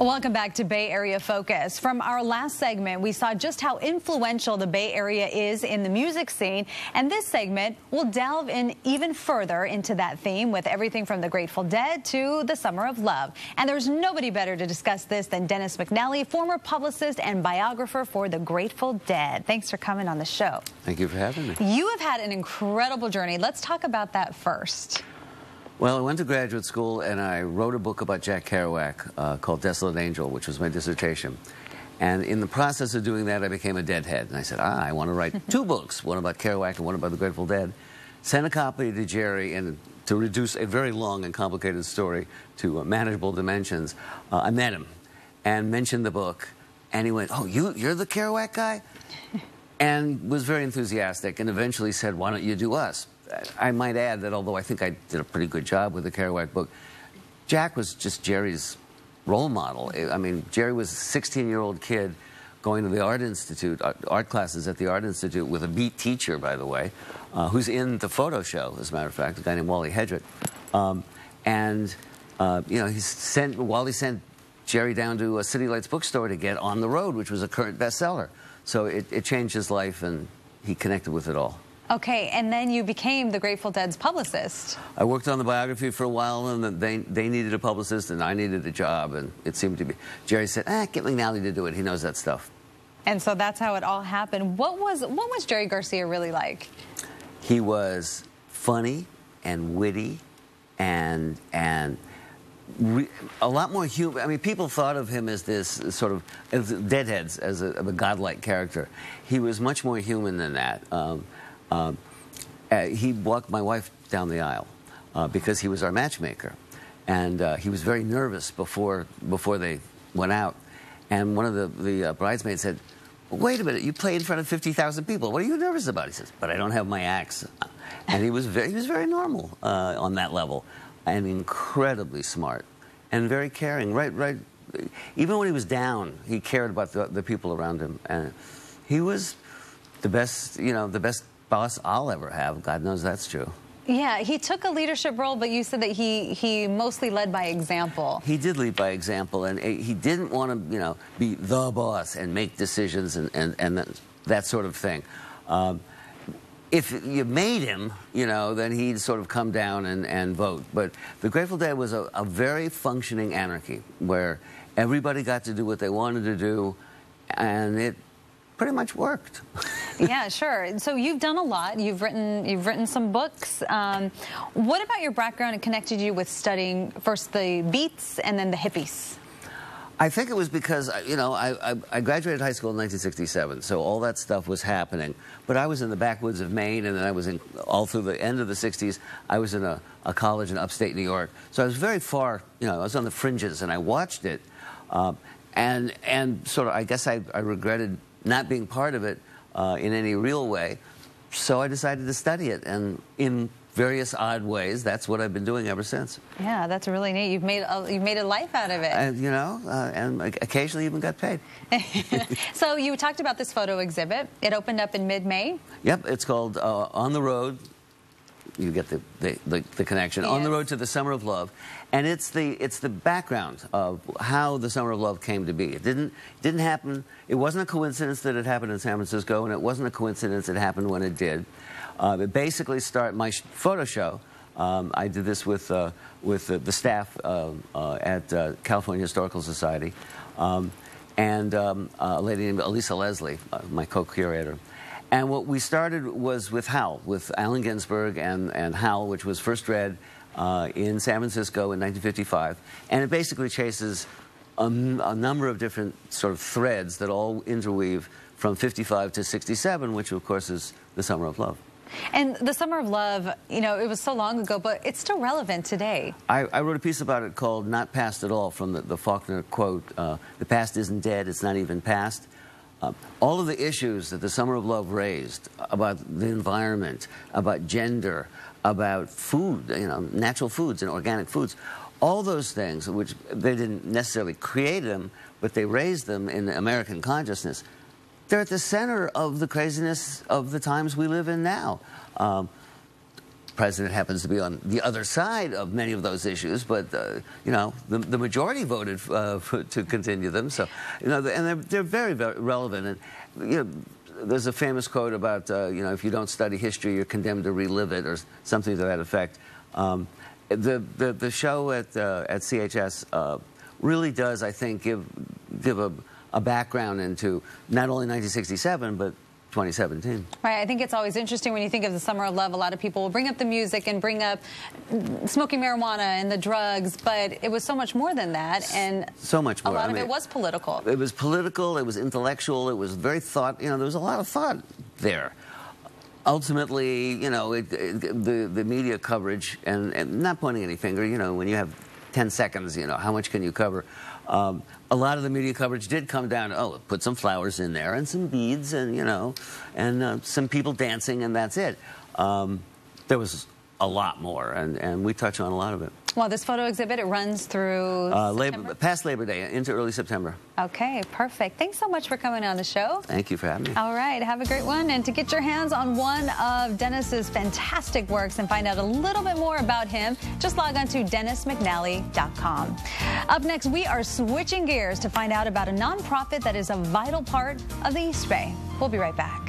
Welcome back to Bay Area Focus. From our last segment, we saw just how influential the Bay Area is in the music scene. And this segment will delve in even further into that theme with everything from the Grateful Dead to the Summer of Love. And there's nobody better to discuss this than Dennis McNally, former publicist and biographer for the Grateful Dead. Thanks for coming on the show. Thank you for having me. You have had an incredible journey. Let's talk about that first. Well, I went to graduate school and I wrote a book about Jack Kerouac called Desolate Angel, which was my dissertation. And in the process of doing that, I became a Deadhead. And I said, I want to write two books, one about Kerouac and one about the Grateful Dead. Sent a copy to Jerry, and to reduce a very long and complicated story to manageable dimensions, I met him and mentioned the book. And he went, oh, you're the Kerouac guy? And was very enthusiastic and eventually said, why don't you do us? I might add that although I think I did a pretty good job with the Kerouac book, Jack was just Jerry's role model. I mean, Jerry was a 16-year-old kid going to the Art Institute, art classes at the Art Institute with a beat teacher, by the way, who's in the photo show, as a matter of fact, a guy named Wally Hedrick. You know, Wally sent Jerry down to a City Lights bookstore to get On the Road, which was a current bestseller. So it changed his life, and he connected with it all. Okay, and then you became the Grateful Dead's publicist. I worked on the biography for a while, and they needed a publicist, and I needed a job, and it seemed to be. Jerry said, get McNally to do it. He knows that stuff. And so that's how it all happened. What was Jerry Garcia really like? He was funny and witty and a lot more human. I mean, people thought of him as this sort of, as Deadheads, as a godlike character. He was much more human than that. He walked my wife down the aisle because he was our matchmaker, and he was very nervous before they went out. And one of the bridesmaids said, "Wait a minute, you play in front of 50,000 people. What are you nervous about?" He says, "But I don't have my axe." And he was very normal on that level, and incredibly smart and very caring. Right. Even when he was down, he cared about the people around him, and he was the best boss I'll ever have. God knows that's true. Yeah, he took a leadership role, but you said that he mostly led by example. He did lead by example, and he didn't want to, be the boss and make decisions and that sort of thing. If you made him, then he'd sort of come down and vote. But the Grateful Dead was a very functioning anarchy where everybody got to do what they wanted to do, and it pretty much worked. Yeah, sure. So you've done a lot. You've written some books. What about your background connected you with studying first the beats and then the hippies? I think it was because, I graduated high school in 1967, so all that stuff was happening. But I was in the backwoods of Maine, and then I was all through the end of the 60s, I was in a college in upstate New York. So I was very far, I was on the fringes, and I watched it. And sort of, I guess I regretted not being part of it in any real way. So I decided to study it, and in various odd ways, that's what I've been doing ever since. Yeah, that's really neat. You've made a life out of it. And occasionally even got paid. So you talked about this photo exhibit. It opened up in mid-May. Yep, it's called On the Road. You get the connection. Yes. On the Road to the Summer of Love, and it's the background of how the Summer of Love came to be. It didn't happen. It wasn't a coincidence that it happened in San Francisco, and it wasn't a coincidence it happened when it did. It basically started my photo show. I did this with the staff at California Historical Society, and a lady named Elisa Leslie, my co-curator. And what we started was with Howl, with Allen Ginsberg and Howl, which was first read in San Francisco in 1955. And it basically chases a number of different sort of threads that all interweave from 55 to 67, which of course is the Summer of Love. And the Summer of Love, it was so long ago, but it's still relevant today. I wrote a piece about it called Not Past at All, from the Faulkner quote, "The past isn't dead, it's not even past." All of the issues that the Summer of Love raised about the environment, about gender, about food, natural foods and organic foods, all those things, which they didn't necessarily create them, but they raised them in American consciousness, they're at the center of the craziness of the times we live in now. president happens to be on the other side of many of those issues, but you know, the majority voted to continue them. So, you know, and they're very, very relevant. And you know, there's a famous quote about you know, if you don't study history, you're condemned to relive it, or something to that effect. The show at CHS really does, I think, give a background into not only 1967 but 2017. Right. I think it's always interesting when you think of the Summer of Love. A lot of people will bring up the music and bring up smoking marijuana and the drugs, but it was so much more than that, and so much more. A lot of it was political. It was political. It was intellectual. It was very thought. You know, there was a lot of thought there. Ultimately, you know, the media coverage, and not pointing any finger. You know, when you have 10 seconds, you know, how much can you cover? A lot of the media coverage did come down to, oh, put some flowers in there and some beads and, you know, and some people dancing, and that's it. There was a lot more, and we touch on a lot of it. Well, this photo exhibit, it runs through past Labor Day into early September. Okay, perfect. Thanks so much for coming on the show. Thank you for having me. All right, have a great one. And to get your hands on one of Dennis's fantastic works and find out a little bit more about him, just log on to DennisMcNally.com. Up next, we are switching gears to find out about a nonprofit that is a vital part of the East Bay. We'll be right back.